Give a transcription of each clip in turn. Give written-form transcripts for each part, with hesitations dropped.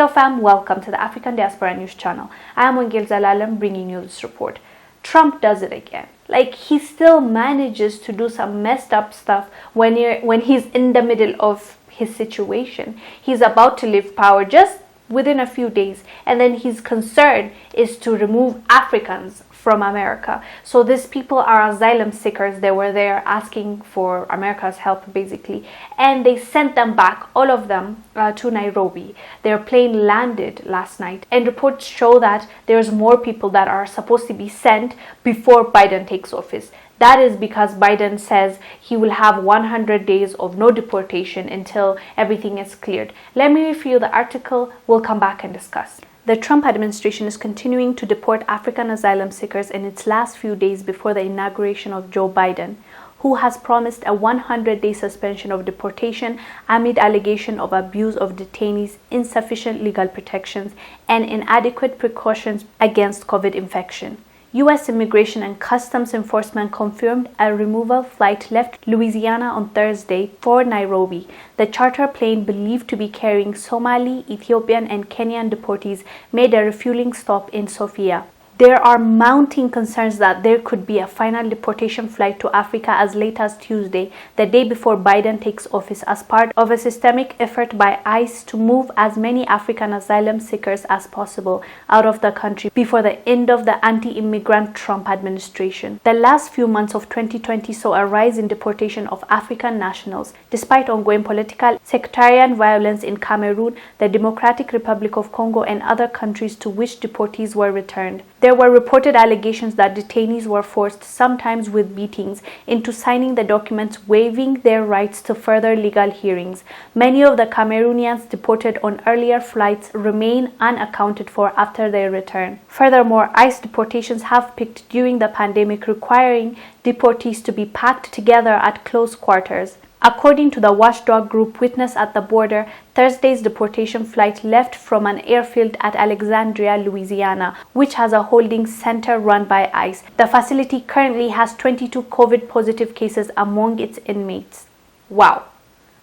Hello fam, welcome to the African Diaspora News channel. I am Wangel Zalalam bringing you this report. Trump does it again. Like, he still manages to do some messed up stuff when he's in the middle of his situation. He's about to leave power just within a few days, and then his concern is to remove Africans from America. So these people are asylum seekers. They were there asking for America's help basically, and they sent them back, all of them, to Nairobi. Their plane landed last night, and reports show that there's more people that are supposed to be sent before Biden takes office. That is because Biden says he will have 100 days of no deportation until everything is cleared. Let me read you the article. We'll come back and discuss. The Trump administration is continuing to deport African asylum seekers in its last few days before the inauguration of Joe Biden, who has promised a 100-day suspension of deportation amid allegation of abuse of detainees, insufficient legal protections, and inadequate precautions against COVID infection. U.S. Immigration and Customs Enforcement confirmed a removal flight left Louisiana on Thursday for Nairobi. The charter plane, believed to be carrying Somali, Ethiopian, and Kenyan deportees, made a refueling stop in Sofia. There are mounting concerns that there could be a final deportation flight to Africa as late as Tuesday, the day before Biden takes office, as part of a systemic effort by ICE to move as many African asylum seekers as possible out of the country before the end of the anti-immigrant Trump administration. The last few months of 2020 saw a rise in deportation of African nationals, despite ongoing political sectarian violence in Cameroon, the Democratic Republic of Congo, and other countries to which deportees were returned. There were reported allegations that detainees were forced, sometimes with beatings, into signing the documents waiving their rights to further legal hearings. Many of the Cameroonians deported on earlier flights remain unaccounted for after their return. Furthermore, ICE deportations have peaked during the pandemic, requiring deportees to be packed together at close quarters. According to the watchdog group Witness at the Border, Thursday's deportation flight left from an airfield at Alexandria, Louisiana, which has a holding center run by ICE. The facility currently has 22 COVID-positive cases among its inmates. Wow!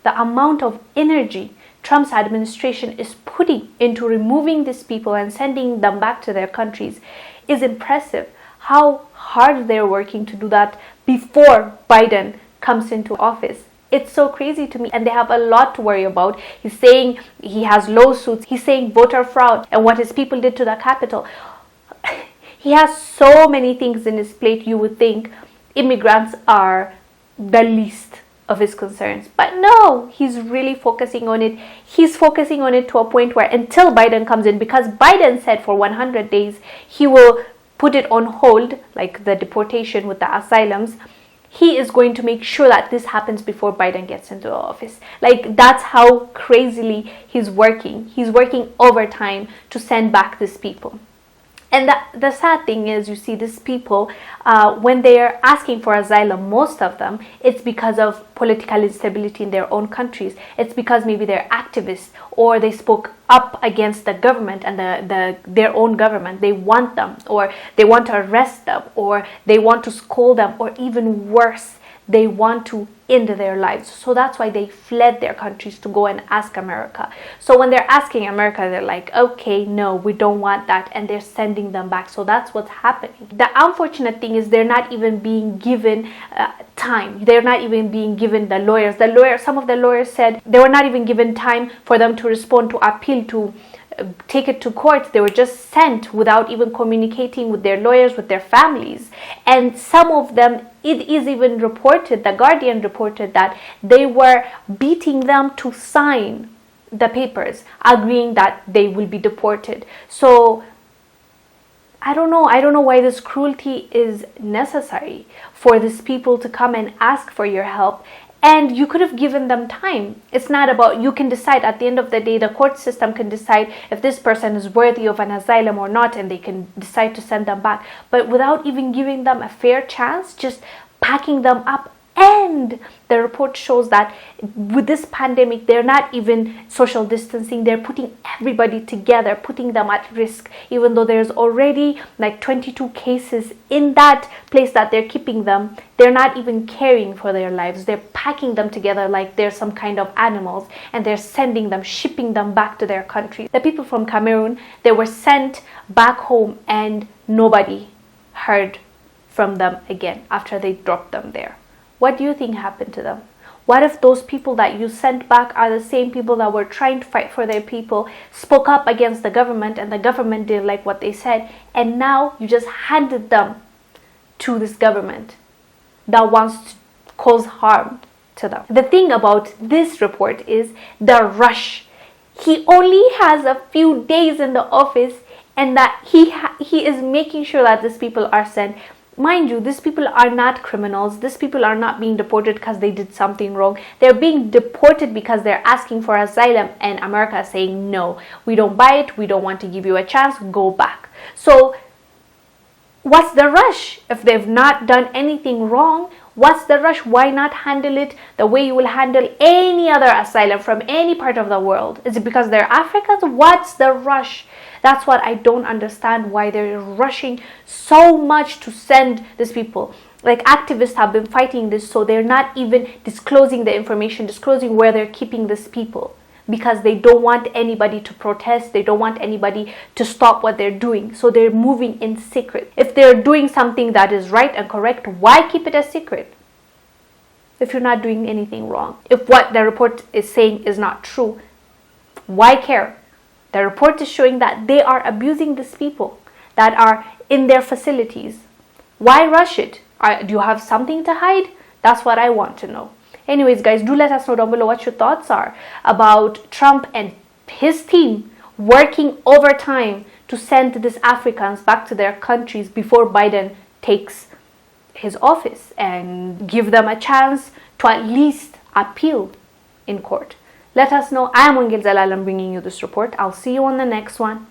The amount of energy Trump's administration is putting into removing these people and sending them back to their countries is impressive. How hard they're working to do that before Biden comes into office. It's so crazy to me, and they have a lot to worry about. He's saying he has lawsuits. He's saying voter fraud and what his people did to the Capitol. He has so many things in his plate. You would think immigrants are the least of his concerns, but no, he's really focusing on it. He's focusing on it to a point where until Biden comes in, because Biden said for 100 days he will put it on hold, like the deportation with the asylums. He is going to make sure that this happens before Biden gets into office. Like, that's how crazily he's working. He's working overtime to send back these people. And the sad thing is, you see, these people, when they are asking for asylum, most of them, it's because of political instability in their own countries. It's because maybe they're activists, or they spoke up against the government and their own government. They want them, or they want to arrest them, or they want to scold them, or even worse, they want to end their lives. So that's why they fled their countries to go and ask America. So when they're asking America, they're like, okay, no, we don't want that, and they're sending them back. So that's what's happening. The unfortunate thing is they're not even being given time. They're not even being given the lawyers. Some of the lawyers said they were not even given time for them to respond, to appeal, to take it to court. They were just sent without even communicating with their lawyers, with their families. And some of them, it is even reported, The Guardian reported that they were beating them to sign the papers agreeing that they will be deported. So I don't know why this cruelty is necessary for these people to come and ask for your help. And you could have given them time. It's not about, you can decide at the end of the day, the court system can decide if this person is worthy of an asylum or not, and they can decide to send them back. But without even giving them a fair chance, just packing them up and and the report shows that with this pandemic, they're not even social distancing. They're putting everybody together, putting them at risk, even though there's already like 22 cases in that place that they're keeping them. They're not even caring for their lives. They're packing them together like they're some kind of animals, and they're sending them, shipping them back to their country. The people from Cameroon, they were sent back home, and nobody heard from them again after they dropped them there. What do you think happened to them? What if those people that you sent back are the same people that were trying to fight for their people, spoke up against the government, and the government didn't like what they said, and now you just handed them to this government that wants to cause harm to them? The thing about this report is the rush. He only has a few days in the office, and that he is making sure that these people are sent. Mind you, these people are not criminals. These people are not being deported because they did something wrong. They're being deported because they're asking for asylum, and America is saying, no, we don't buy it. We don't want to give you a chance. Go back. So what's the rush? If they've not done anything wrong, what's the rush? Why not handle it the way you will handle any other asylum from any part of the world? Is it because they're Africans? What's the rush? That's what I don't understand, why they're rushing so much to send these people. Like, activists have been fighting this, so they're not even disclosing the information, disclosing where they're keeping these people, because they don't want anybody to protest. They don't want anybody to stop what they're doing. So they're moving in secret. If they're doing something that is right and correct, why keep it a secret? If you're not doing anything wrong. If what the report is saying is not true, why care? The report is showing that they are abusing these people that are in their facilities. Why rush it? Do you have something to hide? That's what I want to know. Anyways, guys, do let us know down below what your thoughts are about Trump and his team working overtime to send these Africans back to their countries before Biden takes his office, and give them a chance to at least appeal in court. Let us know. I am Wangel Zalalam bringing you this report. I'll see you on the next one.